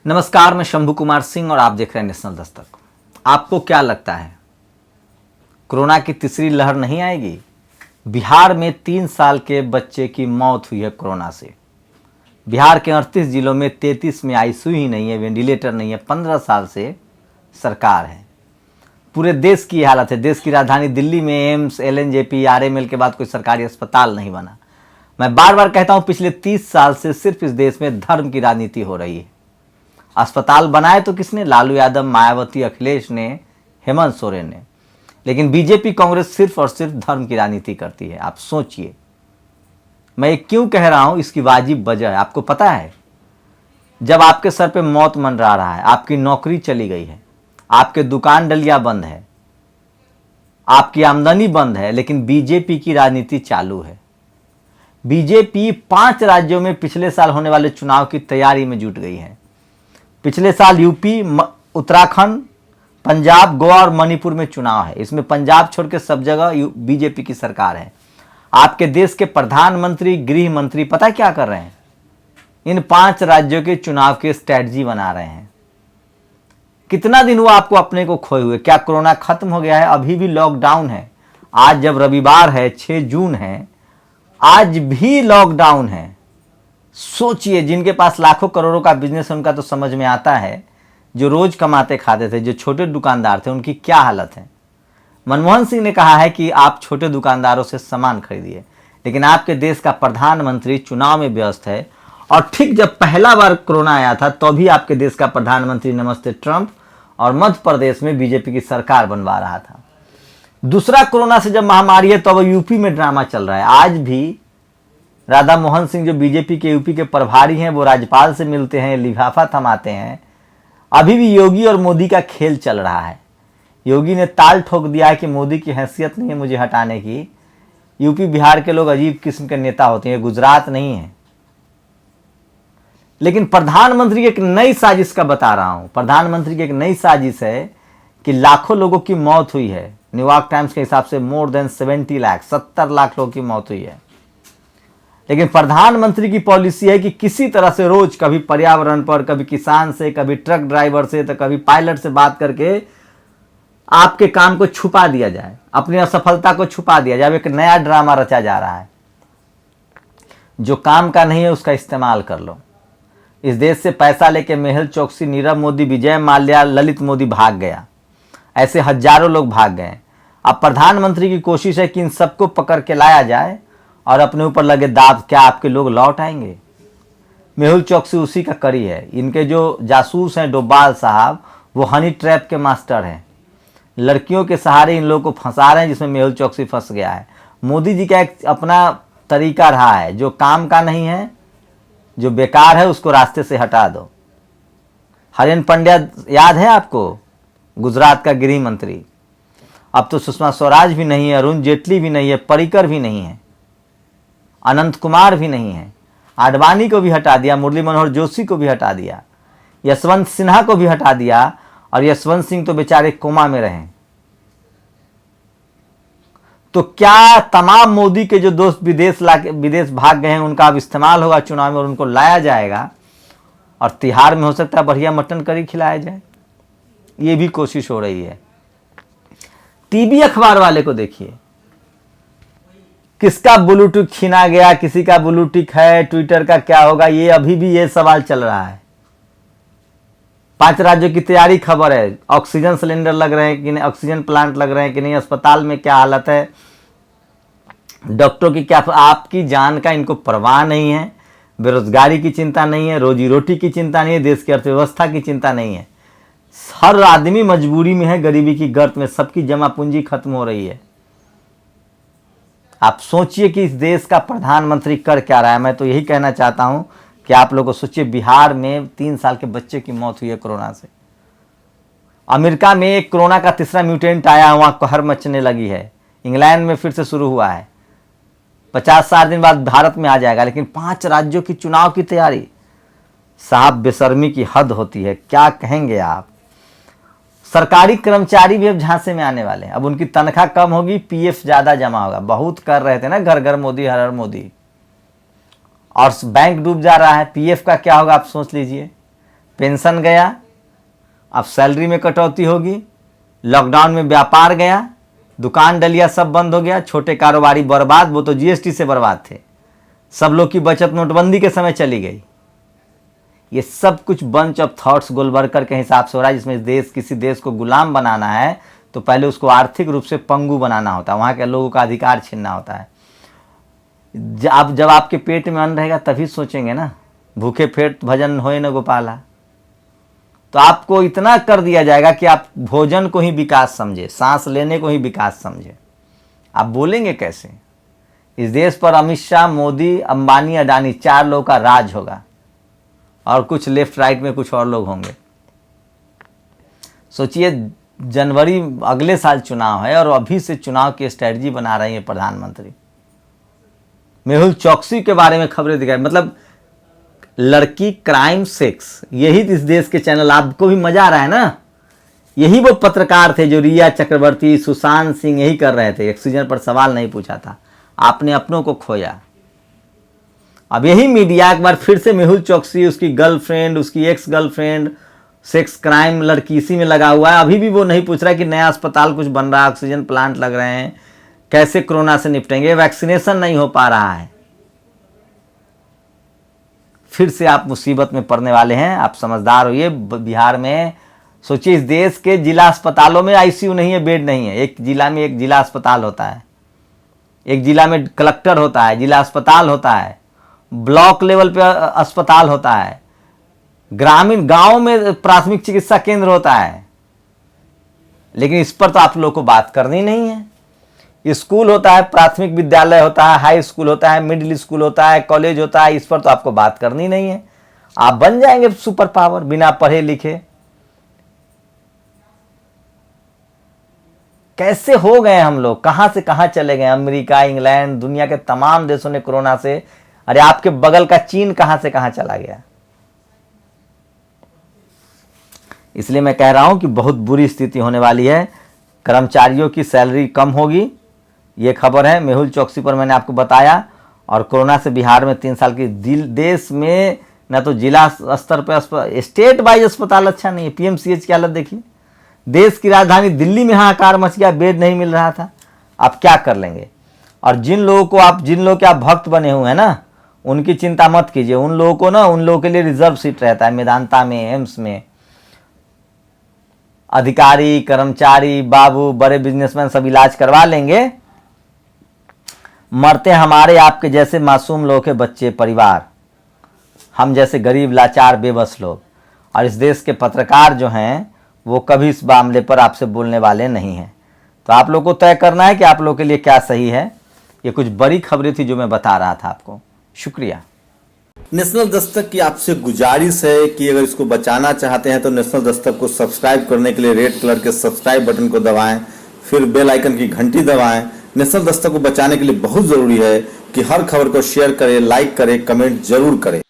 नमस्कार, मैं शंभू कुमार सिंह और आप देख रहे हैं नेशनल दस्तक। आपको क्या लगता है कोरोना की तीसरी लहर नहीं आएगी? बिहार में 3 साल के बच्चे की मौत हुई है कोरोना से। बिहार के 38 जिलों में 33 में आईसीयू ही नहीं है, वेंटिलेटर नहीं है। 15 साल से सरकार है। पूरे देश की हालत है। देश की राजधानी दिल्ली में एम्स, एलएनजेपी, आरएमएल के बाद कोई सरकारी अस्पताल नहीं बना। मैं बार बार कहता हूं, पिछले 30 साल से सिर्फ इस देश में धर्म की राजनीति हो रही है। अस्पताल बनाए तो किसने? लालू यादव, मायावती, अखिलेश ने, हेमंत सोरेन ने। लेकिन बीजेपी, कांग्रेस सिर्फ और सिर्फ धर्म की राजनीति करती है। आप सोचिए, मैं क्यों कह रहा हूं, इसकी वाजिब वजह है। आपको पता है, जब आपके सर पे मौत मंडरा रहा है, आपकी नौकरी चली गई है, आपके दुकान डलिया बंद है, आपकी आमदनी बंद है, लेकिन बीजेपी की राजनीति चालू है। बीजेपी 5 राज्यों में पिछले साल होने वाले चुनाव की तैयारी में जुट गई है। पिछले साल यूपी, उत्तराखंड, पंजाब, गोवा और मणिपुर में चुनाव है। इसमें पंजाब छोड़ के सब जगह बीजेपी की सरकार है। आपके देश के प्रधानमंत्री, गृह मंत्री पता क्या कर रहे हैं? इन 5 राज्यों के चुनाव की स्ट्रैटेजी बना रहे हैं। कितना दिन हुआ आपको अपने को खोए हुए? क्या कोरोना खत्म हो गया है? अभी भी लॉकडाउन है। आज जब रविवार है, 6 जून है, आज भी लॉकडाउन है। सोचिए, जिनके पास लाखों करोड़ों का बिजनेस है उनका तो समझ में आता है। जो रोज कमाते खाते थे, जो छोटे दुकानदार थे, उनकी क्या हालत है। मनमोहन सिंह ने कहा है कि आप छोटे दुकानदारों से सामान खरीदिए, लेकिन आपके देश का प्रधानमंत्री चुनाव में व्यस्त है। और ठीक जब पहला बार कोरोना आया था तो भी आपके देश का प्रधानमंत्री नमस्ते ट्रंप और मध्य प्रदेश में बीजेपी की सरकार बनवा रहा था। दूसरा कोरोना से जब महामारी है तो अब यूपी में ड्रामा चल रहा है। आज भी राधा मोहन सिंह, जो बीजेपी के यूपी के प्रभारी हैं, वो राज्यपाल से मिलते हैं, लिफाफा थमाते हैं। अभी भी योगी और मोदी का खेल चल रहा है। योगी ने ताल ठोक दिया है कि मोदी की हैसियत नहीं है मुझे हटाने की। यूपी बिहार के लोग अजीब किस्म के नेता होते हैं, गुजरात नहीं है। लेकिन प्रधानमंत्री की एक नई साजिश का बता रहा हूं। प्रधानमंत्री की एक नई साजिश है कि लाखों लोगों की मौत हुई है। न्यूयॉर्क टाइम्स के हिसाब से मोर देन 70 लाख, 70 लाख लोगों की मौत हुई है। लेकिन प्रधानमंत्री की पॉलिसी है कि किसी तरह से रोज, कभी पर्यावरण पर, कभी किसान से, कभी ट्रक ड्राइवर से, तो कभी पायलट से बात करके आपके काम को छुपा दिया जाए, अपनी असफलता को छुपा दिया जाए। एक नया ड्रामा रचा जा रहा है। जो काम का नहीं है उसका इस्तेमाल कर लो। इस देश से पैसा लेके मेहुल चोकसी, नीरव मोदी, विजय माल्या, ललित मोदी भाग गया। ऐसे हजारों लोग भाग गए। अब प्रधानमंत्री की कोशिश है कि इन सबको पकड़ के लाया जाए और अपने ऊपर लगे दाब। क्या आपके लोग लौट आएंगे? मेहुल चोकसी उसी का कड़ी है। इनके जो जासूस हैं डोभाल साहब, वो हनी ट्रैप के मास्टर हैं। लड़कियों के सहारे इन लोगों को फंसा रहे हैं, जिसमें मेहुल चोकसी फंस गया है। मोदी जी का एक अपना तरीका रहा है, जो काम का नहीं है, जो बेकार है, उसको रास्ते से हटा दो। हरेन पंड्या याद है आपको, गुजरात का गृह मंत्री। अब तो सुषमा स्वराज भी नहीं है, अरुण जेटली भी नहीं है, पर्रिकर भी नहीं है, अनंत कुमार भी नहीं है। आडवाणी को भी हटा दिया, मुरली मनोहर जोशी को भी हटा दिया, यशवंत सिन्हा को भी हटा दिया। और यशवंत सिंह तो बेचारे कोमा में रहे। तो क्या तमाम मोदी के जो दोस्त विदेश भाग गए हैं उनका अब इस्तेमाल होगा चुनाव में और उनको लाया जाएगा और तिहाड़ में हो सकता है बढ़िया मटन करी खिलाया जाए? ये भी कोशिश हो रही है। टीवी अखबार वाले को देखिए, किसका ब्लूटूथ छीना गया, किसी का ब्लूटूथ है, ट्विटर का क्या होगा, ये अभी भी ये सवाल चल रहा है। 5 राज्यों की तैयारी खबर है। ऑक्सीजन सिलेंडर लग रहे हैं कि नहीं, ऑक्सीजन प्लांट लग रहे हैं कि नहीं, अस्पताल में क्या हालत है, डॉक्टरों की क्या। आपकी जान का इनको परवाह नहीं है। बेरोजगारी की चिंता नहीं है, रोजी रोटी की चिंता नहीं है, देश की अर्थव्यवस्था की चिंता नहीं है। हर आदमी मजबूरी में है, गरीबी की गर्त में, सबकी जमा पूंजी खत्म हो रही है। आप सोचिए कि इस देश का प्रधानमंत्री कर क्या रहा है। मैं तो यही कहना चाहता हूं कि आप लोगों को सोचिए, बिहार में 3 साल के बच्चे की मौत हुई है कोरोना से। अमेरिका में एक कोरोना का तीसरा म्यूटेंट आया, वहां कहर मचने लगी है। इंग्लैंड में फिर से शुरू हुआ है। 50-60 दिन बाद भारत में आ जाएगा। लेकिन 5 राज्यों की चुनाव की तैयारी, साहब बेशर्मी की हद होती है। क्या कहेंगे आप? सरकारी कर्मचारी भी अब झांसे में आने वाले हैं। अब उनकी तनख्वाह कम होगी, पीएफ ज्यादा जमा होगा। बहुत कर रहे थे ना घर घर मोदी, हर हर मोदी, और बैंक डूब जा रहा है। पीएफ का क्या होगा आप सोच लीजिए। पेंशन गया, अब सैलरी में कटौती होगी, लॉकडाउन में व्यापार गया, दुकान डलिया सब बंद हो गया, छोटे कारोबारी बर्बाद, वो तो जीएसटी से बर्बाद थे, सब लोग की बचत नोटबंदी के समय चली गई। ये सब कुछ बंच ऑफ थॉट्स गोलवरकर के हिसाब से हो रहा है, जिसमें देश किसी देश को गुलाम बनाना है तो पहले उसको आर्थिक रूप से पंगु बनाना होता है, वहाँ के लोगों का अधिकार छीनना होता है। जब आपके पेट में अन्न रहेगा तभी सोचेंगे ना, भूखे पेट भजन होए न गोपाला। तो आपको इतना कर दिया जाएगा कि आप भोजन को ही विकास समझे, सांस लेने को ही विकास समझे। आप बोलेंगे कैसे? इस देश पर अमित शाह, मोदी, अंबानी, अडानी 4 लोगों का राज होगा और कुछ लेफ्ट राइट में कुछ और लोग होंगे। सोचिए, जनवरी अगले साल चुनाव है और अभी से चुनाव की स्ट्रेटजी बना रहे हैं प्रधानमंत्री। मेहुल चौकसी के बारे में खबरें दिखाई, मतलब लड़की, क्राइम, सेक्स, यही इस देश के चैनल। आपको भी मजा आ रहा है ना? यही वो पत्रकार थे जो रिया चक्रवर्ती, सुशांत सिंह यही कर रहे थे, ऑक्सीजन पर सवाल नहीं पूछा था। आपने अपनों को खोया। अब यही मीडिया एक बार फिर से मेहुल चौकसी, उसकी गर्लफ्रेंड, उसकी एक्स गर्लफ्रेंड, सेक्स क्राइम लड़की, इसी में लगा हुआ है। अभी भी वो नहीं पूछ रहा कि नया अस्पताल कुछ बन रहा है, ऑक्सीजन प्लांट लग रहे हैं, कैसे कोरोना से निपटेंगे, वैक्सीनेशन नहीं हो पा रहा है। फिर से आप मुसीबत में पड़ने वाले हैं। आप समझदार होइए। बिहार में सोचिए, इस देश के जिला अस्पतालों में आईसीयू नहीं है, बेड नहीं है। एक जिला में एक जिला अस्पताल होता है, एक जिला में कलेक्टर होता है, जिला अस्पताल होता है, ब्लॉक लेवल पे अस्पताल होता है, ग्रामीण गांव में प्राथमिक चिकित्सा केंद्र होता है। लेकिन इस पर तो आप लोगों को बात करनी नहीं है। स्कूल होता है, प्राथमिक विद्यालय होता है, हाई स्कूल होता है, मिडिल स्कूल होता है, कॉलेज होता है, इस पर तो आपको बात करनी नहीं है। आप बन जाएंगे सुपर पावर बिना पढ़े लिखे। कैसे हो गए हम लोग, कहां से कहां चले गए? अमेरिका, इंग्लैंड, दुनिया के तमाम देशों ने कोरोना से, अरे आपके बगल का चीन कहां से कहां चला गया। इसलिए मैं कह रहा हूं कि बहुत बुरी स्थिति होने वाली है। कर्मचारियों की सैलरी कम होगी, ये खबर है। मेहुल चौकसी पर मैंने आपको बताया। और कोरोना से बिहार में 3 साल की, देश में ना तो जिला स्तर पर, स्टेट वाइज अस्पताल अच्छा नहीं है। पीएमसीएच की हालत देखिए। देश की राजधानी दिल्ली में हाहाकार मच गया, बेड नहीं मिल रहा था। आप क्या कर लेंगे? और जिन लोगों के आप भक्त बने हुए हैं ना, उनकी चिंता मत कीजिए। उन लोगों के लिए रिजर्व सीट रहता है मेदांता में, एम्स में। अधिकारी, कर्मचारी, बाबू, बड़े बिजनेसमैन सब इलाज करवा लेंगे। मरते हमारे आपके जैसे मासूम लोगों के बच्चे, परिवार, हम जैसे गरीब, लाचार, बेबस लोग। और इस देश के पत्रकार जो हैं वो कभी इस मामले पर आपसे बोलने वाले नहीं हैं। तो आप लोग को तय करना है कि आप लोग के लिए क्या सही है। ये कुछ बड़ी खबरें थी जो मैं बता रहा था आपको। शुक्रिया। नेशनल दस्तक की आपसे गुजारिश है कि अगर इसको बचाना चाहते हैं तो नेशनल दस्तक को सब्सक्राइब करने के लिए रेड कलर के सब्सक्राइब बटन को दबाएं, फिर बेल आइकन की घंटी दबाएं। नेशनल दस्तक को बचाने के लिए बहुत जरूरी है कि हर खबर को शेयर करें, लाइक करें, कमेंट जरूर करें।